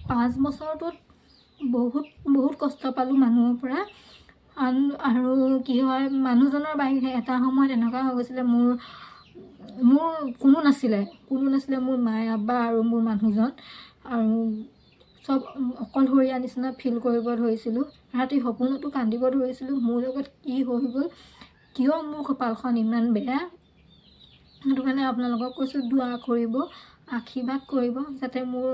5 বছৰটোত বহুত কষ্ট পালোঁ মানুহৰ পৰা। আৰু কি হয়, মানুহজনৰ বাহিৰে এটা সময়ত এনেকুৱা হৈ গৈছিলে, মোৰ কোনো নাছিলে মোৰ মায়ে, আব্বা আৰু মোৰ মানুহজন, আৰু চব অকলশৰীয়া নিচিনা ফিল কৰিব ধৰিছিলোঁ। ৰাতি সপোনতো কান্দিব ধৰিছিলোঁ, মোৰ লগত কি হৈ গ'ল, কিয় মোৰ কপালখন ইমান বেয়া। সেইটো কাৰণে আপোনালোকক কৈছোঁ, দোৱা কৰিব, আশীৰ্বাদ কৰিব, যাতে মোৰ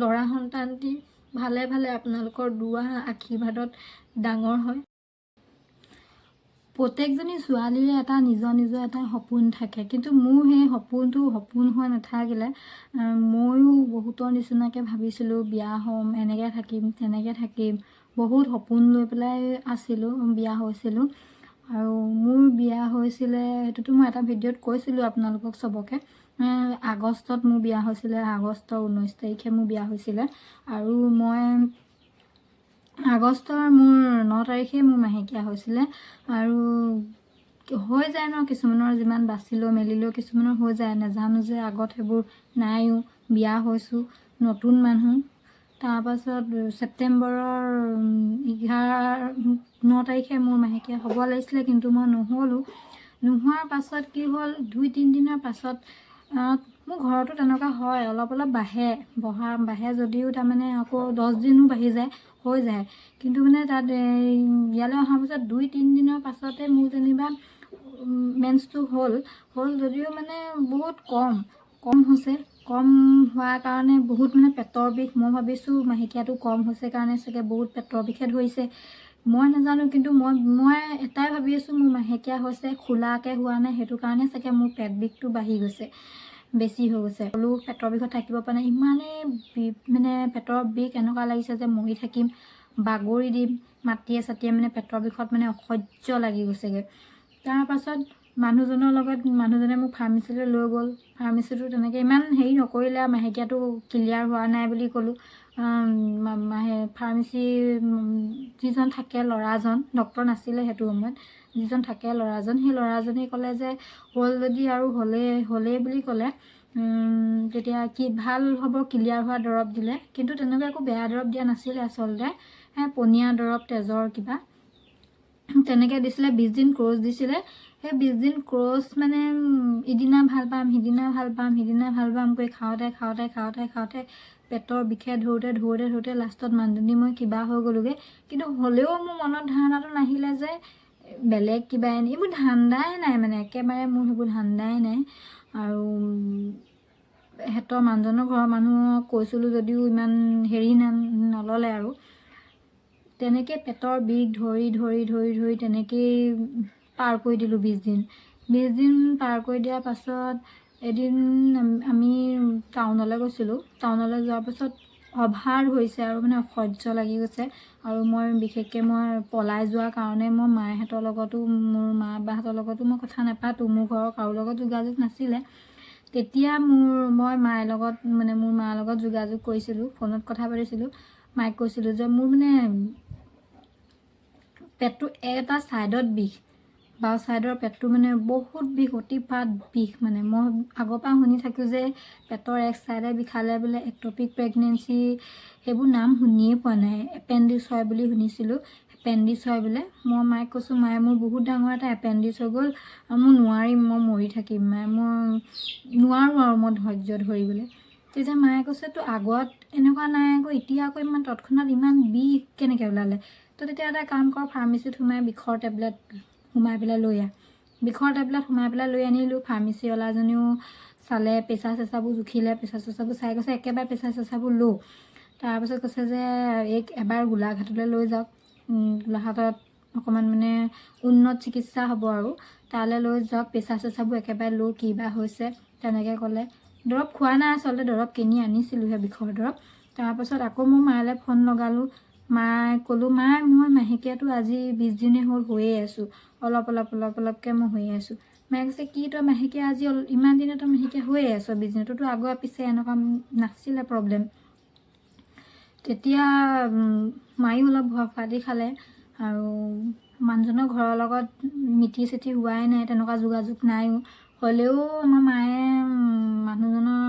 ল'ৰা সন্তানটি ভালে ভালে আপোনালোকৰ দোৱা আশীৰ্বাদত ডাঙৰ হয়। প্ৰত্যেকজনী ছোৱালীৰে এটা নিজৰ এটা সপোন থাকে, কিন্তু মোৰ সেই সপোনটো সপোন হৈ নাথাকিলে। ময়ো বহুতৰ নিচিনাকৈ ভাবিছিলোঁ, বিয়া হ'ম, এনেকৈ থাকিম তেনেকৈ থাকিম, বহুত সপোন লৈ পেলাই বিয়া হৈছিলোঁ। আৰু মোৰ বিয়া হৈছিলে, সেইটোতো মই এটা ভিডিঅ'ত কৈছিলোঁ আপোনালোকক চবকে। আগষ্টত মোৰ বিয়া হৈছিলে, আগষ্টৰ 19 তাৰিখে মোৰ বিয়া হৈছিলে। আৰু মই আগষ্টৰ মোৰ 9 তাৰিখে মোৰ মাহেকীয়া হৈছিলে। আৰু হৈ যায় ন, কিছুমানৰ যিমান বাচিলেও মেলিলেও কিছুমানৰ হৈ যায়, নাজানো যে আগত সেইবোৰ নাইও, বিয়া হৈছোঁ, নতুন মানুহ। তাৰপাছত ছেপ্টেম্বৰৰ 9 তাৰিখে মোৰ মাহেকীয়া হ'ব লাগিছিলে, কিন্তু মই নোহোৱাৰ পাছত কি হ'ল, 2-3 দিনৰ পাছত মোৰ ঘৰতো তেনেকুৱা হয়, অলপ বাঢ়ে যদিও তাৰমানে আকৌ 10 দিনো বাঢ়ি যায়, হৈ যায়। কিন্তু মানে তাত ইয়ালৈ অহাৰ পাছত 2-3 দিনৰ পাছতে মোৰ যেনিবা মেন্সটো হ'ল যদিও মানে বহুত কম হৈছে। কম হোৱাৰ কাৰণে বহুত মানে পেটৰ বিষ। মই ভাবিছোঁ মাহেকীয়াটো কম হৈছে কাৰণে চাগে বহুত পেটৰ বিষে ধৰিছে, মই নাজানো। কিন্তু মই এটাই ভাবি আছোঁ, মোৰ মাহেকীয়া হৈছে, খোলাকৈ হোৱা নাই, সেইটো কাৰণে চাগে মোৰ পেট বিষটো বাঢ়ি গৈছে, বেছি হৈ গৈছে। হ'লেও পেটৰ বিষত থাকিব পৰা নাই, ইমানেই মানে পেটৰ বিষ, এনেকুৱা লাগিছে যে মৰি থাকিম, বাগৰি দিম, মাটিয়ে চাটিয়ে, মানে পেটৰ বিষত মানে অসহ্য লাগি গৈছেগৈ। তাৰপাছত মানুহজনে মোক ফাৰ্মাচীলৈ লৈ গ'ল। ফাৰ্মাচীটো তেনেকৈ ইমান হেৰি নকৰিলে, মাহেকীয়াটো ক্লিয়াৰ হোৱা নাই বুলি ক'লোঁ। ফাৰ্মাচী যিজন থাকে, ল'ৰাজন, ডক্তৰ নাছিলে সেইটো সময়ত, যিজন থাকে ল'ৰাজন, সেই ল'ৰাজনে ক'লে যে হ'ল যদি আৰু হ'লেই বুলি ক'লে। তেতিয়া কি ভাল হ'ব, ক্লিয়াৰ হোৱা দৰৱ দিলে, কিন্তু তেনেকুৱা একো বেয়া দৰৱ দিয়া নাছিলে আচলতে, পনীয়া দৰৱ, তেজৰ কিবা তেনেকৈ দিছিলে। 20 দিন কোৰ্চ দিছিলে। সেই 20 দিন কোৰ্চ মানে ইদিনা ভাল পাম, সিদিনা ভাল পাম কৰি খাওঁতে পেটৰ বিষে ধৰোঁতে লাষ্টত মানুহজনী মই কিবা হৈ গ'লোগৈ। কিন্তু হ'লেও মোৰ মনত ধাৰণাটো নাহিলে যে বেলেগ কিবা এইবোৰ ধান্দাই নাই, মানে একেবাৰে মোৰ সেইবোৰ ধান্দাই নাই। আৰু সিহঁতৰ মানুহজনৰ ঘৰৰ মানুহক কৈছিলোঁ যদিও ইমান হেৰি নল'লে। আৰু তেনেকৈ পেটৰ বিষ ধৰি তেনেকেই পাৰ কৰি দিলোঁ 20 দিন। 20 দিন পাৰ কৰি দিয়াৰ পাছত এদিন আমি টাউনলৈ গৈছিলোঁ। টাউনলৈ যোৱাৰ পাছত অভাৰ হৈছে আৰু মানে অসহ্য লাগি গৈছে। আৰু বিশেষকৈ মই পলাই যোৱাৰ কাৰণে মই মাহঁতৰ লগতো, মোৰ মা আব্বাহঁতৰ লগতো মই কথা নাপাতোঁ, মোৰ ঘৰৰ কাৰো লগত যোগাযোগ নাছিলে। তেতিয়া মই মোৰ মাৰ লগত যোগাযোগ কৰিছিলোঁ, ফোনত কথা পাতিছিলোঁ। মাইক কৈছিলোঁ যে মোৰ মানে পেটটো এটা ছাইডত বিষ, বাও ছাইডৰ পেটটো মানে বহুত বিষ, অতিপাত বিষ। মানে মই আগৰ পৰা শুনি থাকোঁ যে পেটৰ এক ছাইডে বিষালে বোলে একটপিক প্ৰেগনেঞ্চি, সেইবোৰ নাম শুনিয়ে পোৱা নাই। এপেণ্ডিক্স হয় বুলি শুনিছিলোঁ, এপেণ্ডিক্স হয় বোলে। মই মাইক কৈছোঁ, মায়ে মোৰ বহুত ডাঙৰ এটা এপেণ্ডিক্স হৈ গ'ল, মই নোৱাৰিম, মই মৰি থাকিম, মায়ে মই নোৱাৰোঁ আৰু মই ধৈৰ্য ধৰিবলৈ। তেতিয়া মায়ে কৈছে, তো আগত এনেকুৱা নাই আকৌ, এতিয়া আকৌ ইমান তৎক্ষণাত ইমান বিষ কেনেকৈ ওলালে? তো তেতিয়া এটা কাম কৰ, ফাৰ্মাচীত সোমাই বিষৰ টেবলেট সোমাই পেলাই লৈ আহ। বিষৰ টেবলেট সোমাই পেলাই লৈ আনিলোঁ। ফাৰ্মাচীৱালাজনীও চালে, প্ৰেছাৰ চেঁচাবোৰ জুখিলে, প্ৰেছাৰ চেঁচাবোৰ চাই কৈছে একেবাৰে প্ৰেছাৰ চেঁচাবোৰ ল'। তাৰপাছত কৈছে যে এবাৰ গোলাঘাটলৈ লৈ যাওক, গোলাঘাটত অকণমান মানে উন্নত চিকিৎসা হ'ব, আৰু তালৈ লৈ যাওক, প্ৰেছাৰ চেঁচাবোৰ একেবাৰে ল', কিবা হৈছে তেনেকৈ ক'লে। দৰৱ খোৱা নাই আচলতে, দৰৱ কিনি আনিছিলোঁহে, বিষৰ দৰৱ। তাৰপাছত আকৌ মই মালৈ ফোন লগালোঁ। মাক ক'লোঁ, মা মই মাহেকীয়াটো আজি 20 দিনেই হ'ল হৈয়ে আছোঁ, অলপকৈ মই হৈয়ে আছোঁ। মায়ে কৈছে, কি তই মাহেকীয়া আজি ইমান দিনে তই মাহেকীয়া হৈয়ে আছ 20 দিনে, তোৰতো আগৰ পিছে এনেকুৱা নাছিলে প্ৰব্লেম। তেতিয়া মায়ো অলপ ভয় দি খালে। আৰু মানুহজনৰ ঘৰৰ লগত মিতি চিতি হোৱাই নাই, তেনেকুৱা যোগাযোগ নাইও। হ'লেও আমাৰ মায়ে মানুহজনৰ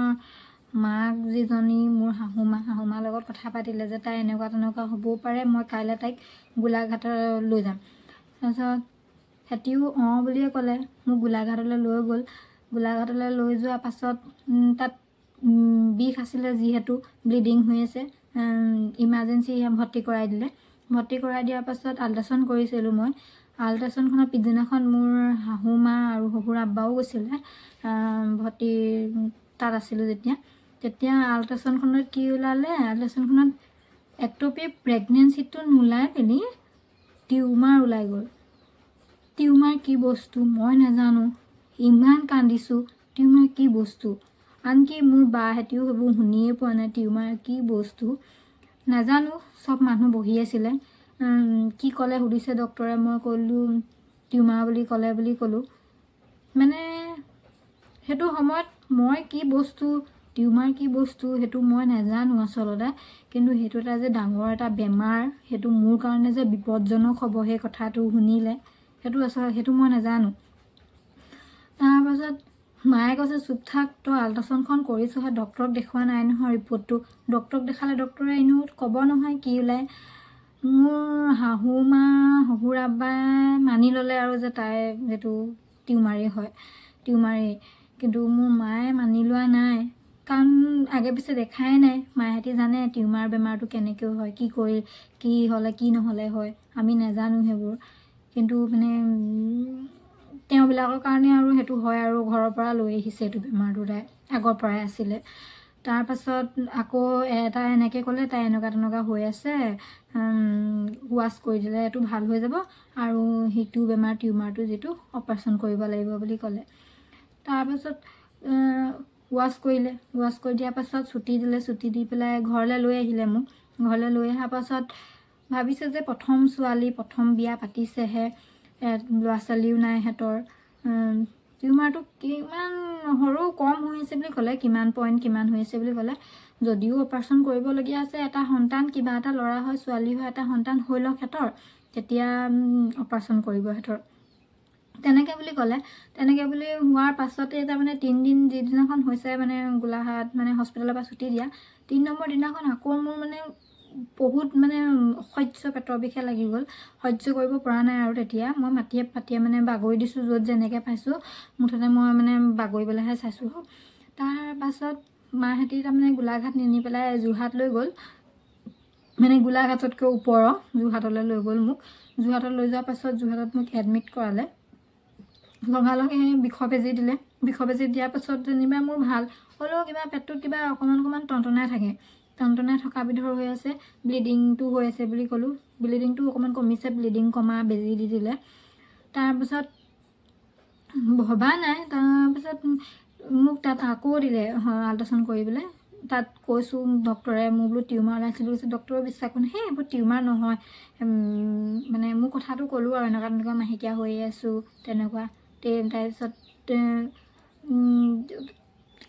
মাক যিজনী মোৰ শাহুমাৰ লগত কথা পাতিলে যে তাই এনেকুৱা তেনেকুৱা হ'বও পাৰে, মই কাইলৈ তাইক গোলাঘাটলৈ লৈ যাম। তাৰপিছত সিহঁতিও বুলিয়ে ক'লে, মোক গোলাঘাটলৈ লৈ গ'ল। গোলাঘাটলৈ লৈ যোৱাৰ পাছত তাত বিষ আছিলে, যিহেতু ব্লিডিং হৈ আছে, ইমাৰ্জেঞ্চি ভৰ্তি কৰাই দিলে। ভৰ্তি কৰাই দিয়াৰ পাছত আল্ট্ৰাচাউণ্ড কৰিছিলোঁ মই। আল্ট্ৰাচাউণ্ডখনৰ পিছদিনাখন মোৰ শাহুমা আৰু শহুৰ আব্বাও গৈছিলে ভৰ্তি তাত আছিলোঁ তেতিয়া আল্ট্ৰাচাউণ্ডখনত কি ওলালে, আল্ট্ৰাচাউণ্ডখনত একটপিক প্ৰেগনেঞ্চিটো নোলাই পিনি টিউমাৰ ওলাই গ'ল। টিউমাৰ কি বস্তু মই নাজানো, ইমান কান্দিছোঁ। টিউমাৰ কি বস্তু, আনকি মোৰ বাহঁতেও সেইবোৰ শুনিয়ে পোৱা নাই টিউমাৰ কি বস্তু নাজানো। চব মানুহ বহি আছিলে, কি ক'লে সুধিছে ডক্টৰে, মই ক'লোঁ টিউমাৰ বুলি ক'লোঁ। মানে সেইটো সময়ত মই কি বস্তু, টিউমাৰ কি বস্তু সেইটো মই নাজানো আচলতে, কিন্তু সেইটো এটা যে ডাঙৰ এটা বেমাৰ, সেইটো মোৰ কাৰণে যে বিপদজনক হ'ব সেই কথাটো শুনিলে, সেইটো মই নাজানো। তাৰপাছত মায়ে কৈছে চুপ থাক, তই আল্ট্ৰাচাউণ্ডখন কৰিছহে, ডক্টৰক দেখুওৱা নাই নহয় ৰিপৰ্টটো। ডক্টৰক দেখালে ডক্টৰে এনেও ক'ব নহয় কি ওলায়। মোৰ শাহুমা শহুৰ আব্বাই মানি ল'লে আৰু যে তাই সেইটো টিউমাৰেই, কিন্তু মোৰ মায়ে মানি লোৱা নাই, কাৰণ আগে পিছে দেখাই নাই। মাহঁতি জানে টিউমাৰ বেমাৰটো কেনেকৈ হয়, কি হ'লে কি নহ'লে হয়, আমি নাজানো সেইবোৰ। কিন্তু মানে তেওঁবিলাকৰ কাৰণে আৰু সেইটো হয় আৰু ঘৰৰ পৰা লৈ আহিছে এইটো বেমাৰটো, তাই আগৰ পৰাই আছিলে। তাৰপাছত আকৌ এটা এনেকৈ ক'লে তাই এনেকুৱা তেনেকুৱা হৈ আছে, ৱাছ কৰি দিলে এইটো ভাল হৈ যাব, আৰু সেইটো বেমাৰ টিউমাৰটো যিটো অপাৰেশ্যন কৰিব লাগিব বুলি ক'লে। তাৰপাছত ৱাছ কৰি দিয়াৰ পাছত ছুটি দিলে, ছুটি দি পেলাই ঘৰলৈ লৈ আহিলে মোক। ঘৰলৈ লৈ অহাৰ পাছত ভাবিছে যে প্ৰথম ছোৱালী, প্ৰথম বিয়া পাতিছেহে, ল'ৰা ছোৱালীও নাই সিহঁতৰ, টিউমাৰটো কিমান সৰু কম হৈ আছে বুলি ক'লে, কিমান হৈ আছে বুলি ক'লে। যদিও অপাৰেশ্যন কৰিবলগীয়া আছে, এটা সন্তান, কিবা এটা ল'ৰা হয় ছোৱালী হয়, এটা সন্তান হৈ লওক সিহঁতৰ, তেতিয়া অপাৰেশ্যন কৰিব সিহঁতৰ, তেনেকৈ বুলি ক'লে। তেনেকৈ বুলি হোৱাৰ পাছতে তাৰমানে 3 দিন যিদিনাখন হৈছে মানে গোলাঘাট মানে হস্পিটেলৰ পৰা ছুটি দিয়া, 3 নম্বৰ দিনাখন আকৌ মোৰ মানে বহুত মানে অসহ্য পেটৰ বিষে লাগি গ'ল, সহ্য কৰিব পৰা নাই আৰু। তেতিয়া মই পাতিয়ে মানে বাগৰি দিছোঁ, য'ত যেনেকৈ পাইছোঁ মুঠতে মই মানে বাগৰিবলৈহে চাইছোঁ। তাৰ পাছত মাহঁতি তাৰমানে গোলাঘাট নিনি পেলাই যোৰহাট লৈ গ'ল, মানে গোলাঘাটতকৈ ওপৰৰ যোৰহাটলৈ লৈ গ'ল মোক। যোৰহাটত লৈ যোৱাৰ পাছত যোৰহাটত মোক এডমিট কৰালে, লগালগ বিষৰ বেজী দিলে। বিষৰ বেজী দিয়াৰ পাছত যেনিবা মোৰ ভাল হ'লেও কিবা পেটটোত কিবা অকণমান টনটনাই থকা বিধৰ হৈ আছে, ব্লিডিংটো হৈ আছে বুলি ক'লোঁ। ব্লিডিংটো অকণমান কমিছে, ব্লিডিং কমা বেজী দি দিলে। তাৰপিছত ভবা নাই, তাৰপিছত মোক তাত আকৌ দিলে আল্ট্ৰাচাউণ্ড কৰিবলৈ। তাত কৈছোঁ ডক্টৰে, মোৰ বোলো টিউমাৰ ওলাইছিল কৈছে, ডক্টৰে বিশ্বাস কৰে সেই এইবোৰ টিউমাৰ নহয়, মানে মোৰ কথাটো ক'লোঁ আৰু এনেকুৱা মাহেকীয়া হৈয়ে আছোঁ তেনেকুৱা। তাৰপিছত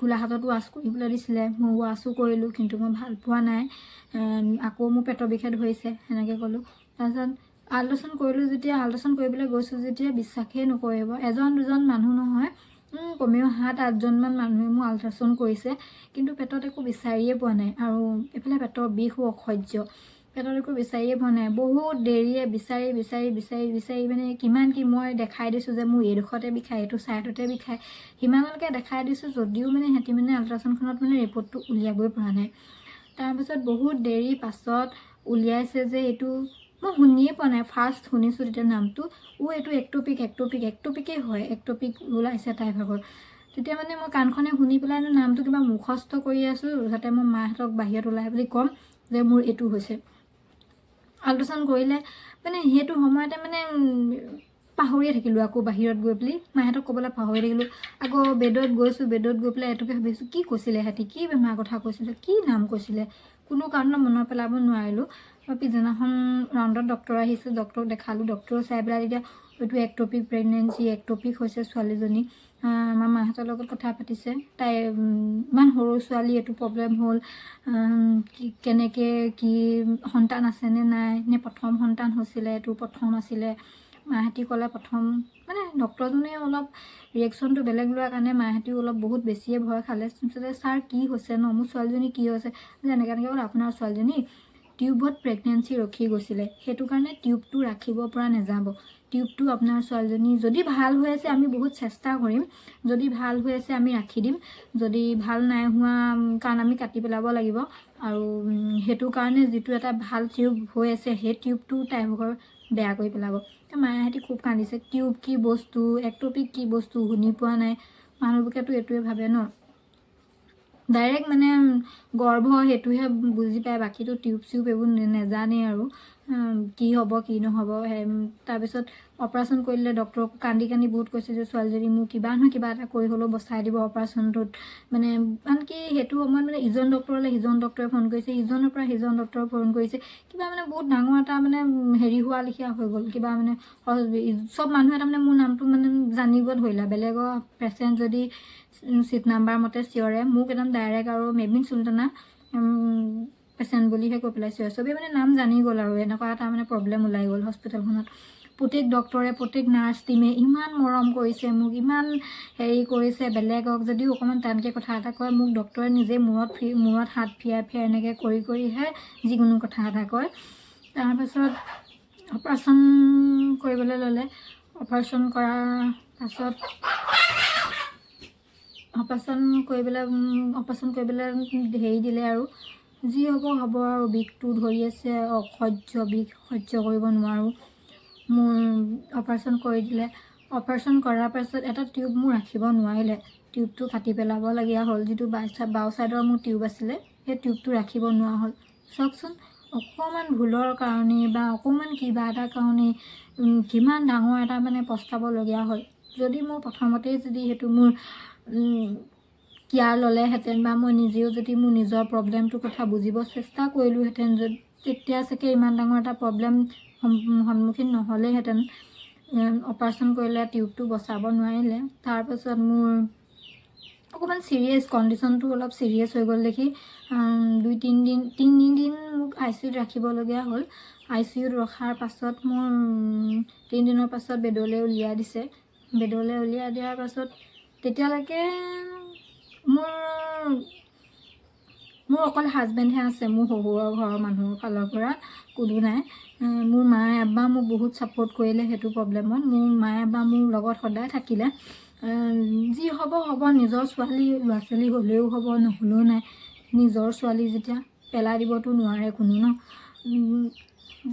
গোলাঘাটত ৱাছ কৰিবলৈ দিছিলে, মই ৱাছো কৰিলোঁ, কিন্তু মই ভাল পোৱা নাই, আকৌ মোৰ পেটৰ বিষে ধৰিছে সেনেকৈ ক'লোঁ। তাৰপিছত আল্ট্ৰাচাউণ্ড কৰিলোঁ যেতিয়া, আল্ট্ৰাচাউণ্ড কৰিবলৈ গৈছোঁ যেতিয়া বিশ্বাসেই নকৰিব, 1-2জন মানুহ নহয়, কমেও 7-8জনমান মানুহে মোৰ আল্ট্ৰাচাউণ্ড কৰিছে, কিন্তু পেটত একো বিচাৰিয়ে পোৱা নাই। আৰু এইফালে পেটৰ বিষো অসহ্য, পেটত একো বিচাৰিয়ে পোৱা নাই। বহুত দেৰিয়ে বিচাৰি মানে কিমান কি মই দেখাই দিছোঁ যে মোৰ এইডোখৰতে বিষায়, এইটো ছাইডতে বিষায়, সিমানলৈকে দেখাই দিছোঁ, যদিও মানে সিহঁতি মানে আল্ট্ৰাচাউণ্ডখনত মানে ৰিপৰ্টটো উলিয়াবই পৰা নাই। তাৰপিছত বহুত দেৰি পাছত উলিয়াইছে যে এইটো মই শুনিয়ে পোৱা নাই, ফাৰ্ষ্ট শুনিছোঁ তেতিয়া নামটো, এইটো একটপিকেই হয়, একটপিক ওলাইছে তাইৰ ভাগৰ। তেতিয়া মানে মই কাণখনে শুনি পেলাই নামটো কিবা মুখস্থ কৰি আছোঁ, যাতে মই মাহঁতক বাহিৰত ওলাই বুলি ক'ম যে মোৰ এইটো হৈছে। আল্ট্ৰাচাউণ্ড কৰিলে মানে সেইটো সময়তে মানে পাহৰিয়ে থাকিলোঁ, আকৌ বাহিৰত গৈ পেলাই মাহঁতক ক'বলৈ পাহৰি থাকিলোঁ। আকৌ বেডত গৈছোঁ, বেডত গৈ পেলাই এইটোকে ভাবিছোঁ, কি কৈছিলে সিহঁতি, কি বেমাৰ কথা কৈছিলে, কি নাম কৈছিলে, কোনো কাৰণত মনত পেলাব নোৱাৰিলোঁ। পিছদিনাখন ৰাউণ্ডত ডক্টৰ আহিছে, ডক্টৰক দেখালোঁ, ডক্টৰে চাই পেলাই তেতিয়া এইটো একটপিক প্ৰেগনেঞ্চি, একটপিক হৈছে ছোৱালীজনী। আমাৰ মাহঁতৰ লগত কথা পাতিছে, তাই ইমান সৰু ছোৱালী, এইটো প্ৰব্লেম হ'ল, কেনেকৈ কি সন্তান আছেনে নাই, নে প্ৰথম সন্তান হৈছিলে, এইটো প্ৰথম আছিলে। মাহঁতি ক'লে প্ৰথম, মানে ডক্টৰজনে অলপ ৰিয়েকশ্যনটো বেলেগ লোৱাৰ কাৰণে মাহঁতেও অলপ বহুত বেছিয়ে ভয় খালে। ছাৰ কি হৈছে ন, মোৰ ছোৱালীজনী কি হৈছে, যে এনেকৈ হ'ল আপোনাৰ ছোৱালীজনী টিউবত প্ৰেগনেঞ্চি ৰখি গৈছিলে, সেইটো কাৰণে টিউবটো ৰাখিব পৰা নাযাব। টিউবটো আপোনাৰ ছোৱালীজনী যদি ভাল হৈ আছে আমি বহুত চেষ্টা কৰিম, যদি ভাল হৈ আছে আমি ৰাখি দিম, যদি ভাল নাই হোৱা কাৰণ আমি কাটি পেলাব লাগিব। আৰু সেইটো কাৰণে যিটো এটা ভাল টিউব হৈ আছে সেই টিউবটো টাইমঘৰ বেয়া কৰি পেলাব। মায়েহঁতি খুব কান্দিছে, টিউব কি বস্তু, একটপিক কি বস্তু শুনি পোৱা নাই। মানুহবোৰেতো এইটোৱে ভাবে ন, ডাইৰেক্ট মানে গৰ্ভ সেইটোহে বুজি পায়, বাকীটো টিউব চিউব এইবোৰ নেজানে আৰু কি হ'ব কি নহ'ব। তাৰপিছত অপাৰেশ্যন কৰিলে ডক্টৰক কান্দি কান্দি বহুত কৈছে যে ছোৱালীজনী মোৰ কিবা নহয় কিবা এটা কৰি হ'লেও বচাই দিব অপাৰেশ্যনটোত। মানে আনকি সেইটো সময়ত মানে ইজন ডক্টৰলৈ সিজন ডক্টৰে ফোন কৰিছে, ইজনৰ পৰা সিজন ডক্টৰে ফোন কৰিছে, কিবা মানে বহুত ডাঙৰ এটা মানে হেৰি হোৱা লেখীয়া হৈ গ'ল। কিবা মানে চব মানুহে তাৰমানে মোৰ নামটো মানে জানিব ধৰিলে, বেলেগৰ পেচেণ্ট যদি চিট নাম্বাৰ মতে চিঞৰে, মোক একদম ডাইৰেক্ট আৰু মেবিন চুলতানা পেচেণ্ট বুলিহে কৈ পেলাই চিঞৰে। চবেই মানে নাম জানি গ'ল আৰু এনেকুৱা এটা মানে প্ৰব্লেম ওলাই গ'ল হস্পিটেলখনত। প্ৰত্যেক ডক্টৰে প্ৰত্যেক নাৰ্ছ টিমে ইমান মৰম কৰিছে মোক, ইমান হেৰি কৰিছে। বেলেগক যদিও অকণমান টানকৈ কথা এটা কয়, মোক ডক্টৰে নিজে মূৰত হাত ফিৰাই ফিৰাই এনেকৈ কৰি কৰিহে যিকোনো কথা এটা কয়। তাৰপাছত অপাৰেশ্যন কৰিবলৈ ল'লে। অপাৰেশ্যন কৰাৰ পাছত অপাৰেশ্যন কৰিবলৈ হেৰি দিলে আৰু যি হ'ব হ'ব আৰু বিষটো ধৰি আছে, অসহ্য বিষ সহ্য কৰিব নোৱাৰোঁ। মোৰ অপাৰেশ্যন কৰি দিলে। অপাৰেশ্যন কৰাৰ পাছত এটা টিউব মোৰ ৰাখিব নোৱাৰিলে, টিউবটো কাটি পেলাবলগীয়া হ'ল। যিটো বাওঁ ছাইডৰ মোৰ টিউব আছিলে সেই টিউবটো ৰাখিব নোৱাৰা হ'ল। চাওকচোন, অকণমান ভুলৰ কাৰণে বা অকণমান কিবা এটা কাৰণে কিমান ডাঙৰ এটা মানে পস্তাবলগীয়া হ'ল। যদি মোৰ প্ৰথমতেই যদি সেইটো মোৰ কেয়াৰ ল'লেহেঁতেন বা মই নিজেও যদি মোৰ নিজৰ প্ৰব্লেমটোৰ কথা বুজিব চেষ্টা কৰিলোঁহেঁতেন, তেতিয়া চাগে ইমান ডাঙৰ এটা প্ৰব্লেম সন্মুখীন নহ'লেহেঁতেন। অপাৰেশ্যন কৰিলে, টিউবটো বচাব নোৱাৰিলে। তাৰপাছত মোৰ অকণমান চিৰিয়াছ কণ্ডিশ্যনটো অলপ চিৰিয়াছ হৈ গ'ল দেখি 2-3 দিন মোক ICUত ৰাখিবলগীয়া হ'ল। ICUত ৰখাৰ পাছত মোৰ 3 দিনৰ পাছত বেডলৈ উলিয়াই দিছে। বেডলৈ উলিয়াই দিয়াৰ পাছত তেতিয়ালৈকে মোৰ অকল হাজবেণ্ডহে আছে, মোৰ শহুৰৰ ঘৰৰ মানুহৰ ফালৰ পৰা কোনো নাই। মোৰ মায়ে আব্বা মোক বহুত ছাপোৰ্ট কৰিলে সেইটো প্ৰব্লেমত। মোৰ মায়ে আব্বা মোৰ লগত সদায় থাকিলে। যি হ'ব হ'ব, নিজৰ ছোৱালী ল'ৰা ছোৱালী হ'লেও হ'ব নহ'লেও নাই, নিজৰ ছোৱালী যেতিয়া পেলাই দিবতো নোৱাৰে কোনো ন।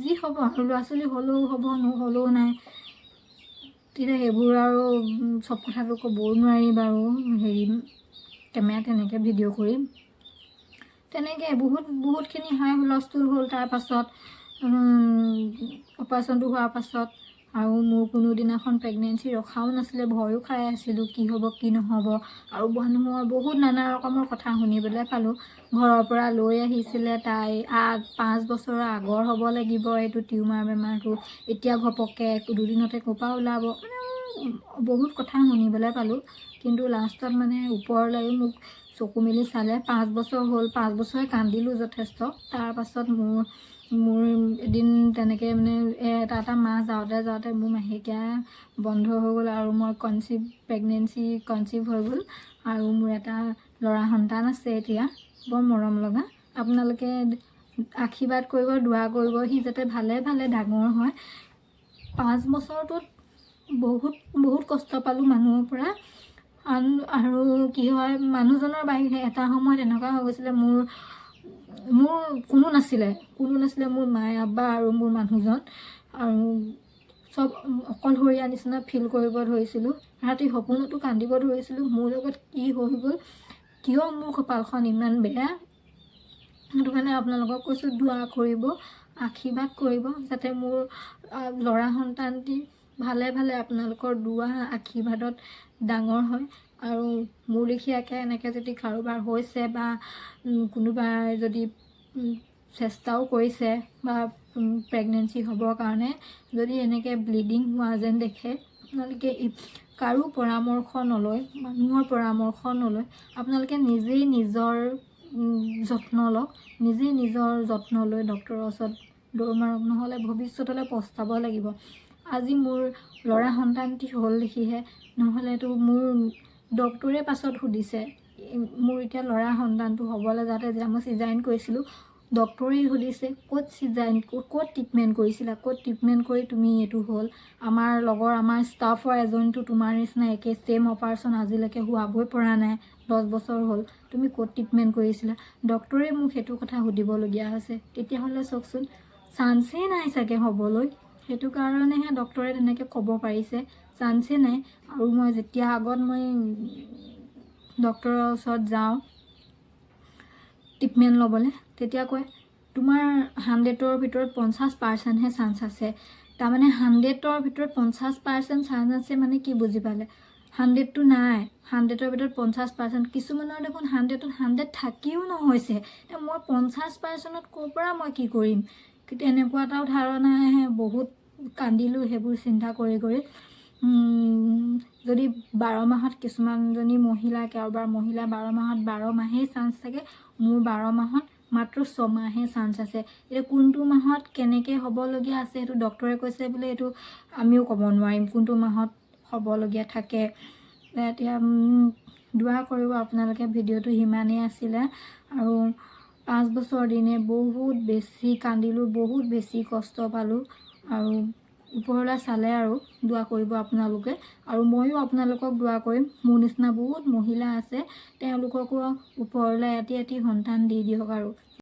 যি হ'ব আৰু ল'ৰা ছোৱালী হ'লেও হ'ব নহ'লেও নাই। তেতিয়া সেইবোৰ আৰু চব কথাটো ক'বও নোৱাৰি বাৰু, হেৰি কেমেৰা তেনেকৈ ভিডিঅ' কৰিম। তেনেকৈ বহুতখিনি হাই হুলস্থুল হ'ল। তাৰপাছত অপাৰেশ্যনটো হোৱাৰ পাছত আৰু মোৰ কোনো দিনাখন প্ৰেগনেঞ্চি ৰখাও নাছিলে, ভয়ো খাই আছিলোঁ কি হ'ব কি নহ'ব। আৰু মানুহৰ বহুত নানা ৰকমৰ কথা শুনিবলৈ পালোঁ। ঘৰৰ পৰা লৈ আহিছিলে তাই 5 বছৰৰ আগৰ হ'ব লাগিব এইটো টিউমাৰ বেমাৰটো, এতিয়া ঘপককৈ 2 দিনতে ক'ৰপৰা ওলাব, মানে বহুত কথা শুনিবলৈ পালোঁ। কিন্তু লাষ্টত মানে ওপৰলৈ মোক চকু মেলি চালে, 5 বছৰ হ'ল। 5 বছৰে কান্দিলোঁ যথেষ্ট। তাৰপাছত মোৰ এদিন তেনেকৈ মানে এটা মাহ যাওঁতে মোৰ মাহেকীয়া বন্ধ হৈ গ'ল আৰু মই প্ৰেগনেঞ্চি কনচিভ হৈ গ'ল। আৰু মোৰ এটা ল'ৰা সন্তান আছে এতিয়া, বৰ মৰম লগা। আপোনালোকে আশীৰ্বাদ কৰিব, দোৱা কৰিব, সি যাতে ভালে ভালে ডাঙৰ হয়। 5 বছৰটোত বহুত কষ্ট পালোঁ মানুহৰ পৰা। আৰু কি হয়, মানুহজনৰ বাহিৰে এটা সময়ত এনেকুৱা হৈ গৈছিলে, মোৰ কোনো নাছিলে, মোৰ মায়ে আব্বা আৰু মোৰ মানুহজন, আৰু চব অকলশৰীয়া নিচিনা ফিল কৰিব ধৰিছিলোঁ। ৰাতি সপোনতো কান্দিব ধৰিছিলোঁ, মোৰ লগত কি হৈ গ'ল, কিয় মোৰ কপালখন ইমান বেয়া। সেইটো কাৰণে আপোনালোকক কৈছোঁ, দোৱা কৰিব, আশীৰ্বাদ কৰিব, যাতে মোৰ ল'ৰা সন্তানটি ভালে ভালে আপোনালোকৰ দোৱা আশীৰ্বাদত ডাঙৰ হয়। আৰু মোৰ লেখীয়াকৈ এনেকৈ যদি কাৰোবাৰ হৈছে বা কোনোবাই যদি চেষ্টাও কৰিছে বা প্ৰেগনেঞ্চি হ'বৰ কাৰণে, যদি এনেকৈ ব্লিডিং হোৱা যেন দেখে, আপোনালোকে কাৰো পৰামৰ্শ নলয়, মানুহৰ পৰামৰ্শ নলয়, আপোনালোকে নিজেই নিজৰ যত্ন লওক, নিজেই নিজৰ যত্ন লৈ ডক্টৰৰ ওচৰত দৌৰ মাৰক, নহ'লে ভৱিষ্যতলৈ পস্তাব লাগিব। আজি মোৰ ল'ৰা সন্তানটি হ'ল দেখিহে, নহ'লেতো মোৰ ডক্টৰে পাছত সুধিছে মোৰ এতিয়া ল'ৰা সন্তানটো হ'বলৈ যাতে যেতিয়া মই চিজাৰিন কৰিছিলোঁ ডক্টৰে সুধিছে ক'ত চিজাৰিন ক'ত ট্ৰিটমেণ্ট কৰিছিলা, ক'ত ট্ৰিটমেণ্ট কৰি তুমি এইটো হ'ল। আমাৰ ষ্টাফৰ এজনীটো তোমাৰ নিচিনা একে ছেম অপাৰেশ্যন আজিলৈকে হোৱাবই পৰা নাই, 10 বছৰ হ'ল, তুমি ক'ত ট্ৰিটমেণ্ট কৰিছিলা। ডক্টৰে মোক সেইটো কথা সুধিবলগীয়া হৈছে। তেতিয়াহ'লে চাওকচোন চান্সেই নাই চাগে হ'বলৈ, সেইটো কাৰণেহে ডক্টৰে তেনেকৈ ক'ব পাৰিছে, চান্সেই নাই। আৰু মই যেতিয়া আগত মই ডক্টৰৰ ওচৰত যাওঁ ট্ৰিটমেণ্ট ল'বলৈ, তেতিয়া কয় তোমাৰ 100ৰ ভিতৰত 50%হে চান্স আছে। তাৰমানে 100ৰ ভিতৰত 50% চান্স আছে মানে কি বুজি পালে, 100টো নাই, 100ৰ ভিতৰত 50%। কিছুমানৰ দেখোন 100ত 100 থাকিও নহৈছে, এতিয়া মই 50%ত ক'ৰ পৰা মই কি কৰিম, এনেকুৱা এটাও ধাৰণা আহে। বহুত কান্দিলোঁ সেইবোৰ চিন্তা কৰি কৰি। যদি 12 মাহত কিছুমানজনী মহিলা কাৰোবাৰ মহিলা 12 মাহত 12 মাহেই চান্স থাকে, মোৰ 12 মাহত মাত্ৰ 6 মাহে চান্স আছে। এতিয়া কোনটো মাহত কেনেকৈ হ'বলগীয়া আছে সেইটো ডক্টৰে কৈছে বোলে, এইটো আমিও ক'ব নোৱাৰিম কোনটো মাহত হ'বলগীয়া থাকে। এতিয়া দোৱা কৰিব আপোনালোকে। ভিডিঅ'টো সিমানেই আছিলে। আৰু 5 বছৰ দিনে বহুত বেছি কান্দিলোঁ, বহুত বেছি কষ্ট পালোঁ। আৰু ওপৰলৈ চালে আৰু দোৱা কৰিব আপোনালোকে, আৰু ময়ো আপোনালোকক দোৱা কৰিম। মোৰ নিচিনা বহুত মহিলা আছে, তেওঁলোককো ওপৰলৈ এটি এটি সন্তান দি দিয়ক আৰু।